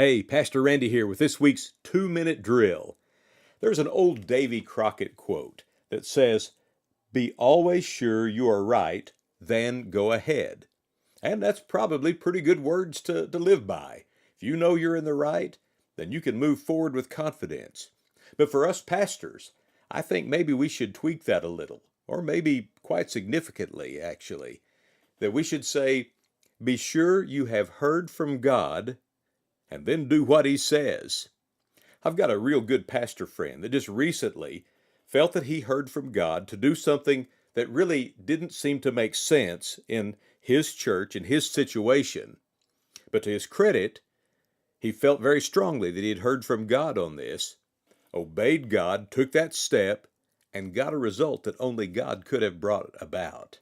Hey, Pastor Randy here with this week's 2-minute drill. There's an old Davy Crockett quote that says, "Be always sure you are right, then go ahead." And that's probably pretty good words to live by. If you know you're in the right, then you can move forward with confidence. But for us pastors, I think maybe we should tweak that a little, or maybe quite significantly, actually, that we should say, "Be sure you have heard from God, and then do what he says." I've got a real good pastor friend that just recently felt that he heard from God to do something that really didn't seem to make sense in his church, in his situation. But to his credit, he felt very strongly that he had heard from God on this, obeyed God, took that step, and got a result that only God could have brought about.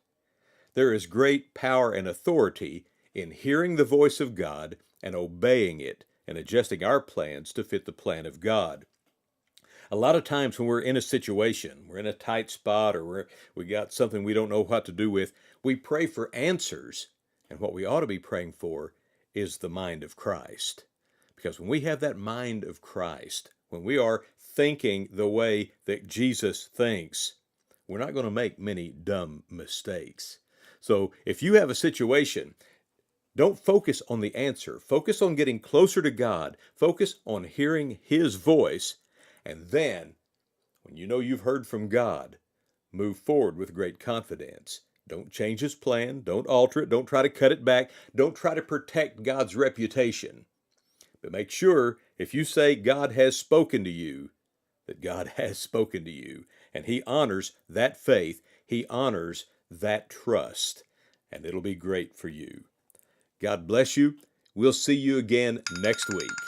There is great power and authority in hearing the voice of God and obeying it and adjusting our plans to fit the plan of God. A lot of times when we're in a situation, we're in a tight spot, or we got something we don't know what to do with, we pray for answers. And what we ought to be praying for is the mind of Christ. Because when we have that mind of Christ, when we are thinking the way that Jesus thinks, we're not going to make many dumb mistakes. So if you have a situation, don't focus on the answer. Focus on getting closer to God. Focus on hearing His voice. And then, when you know you've heard from God, move forward with great confidence. Don't change His plan. Don't alter it. Don't try to cut it back. Don't try to protect God's reputation. But make sure, if you say God has spoken to you, that God has spoken to you. And He honors that faith. He honors that trust. And it'll be great for you. God bless you. We'll see you again next week.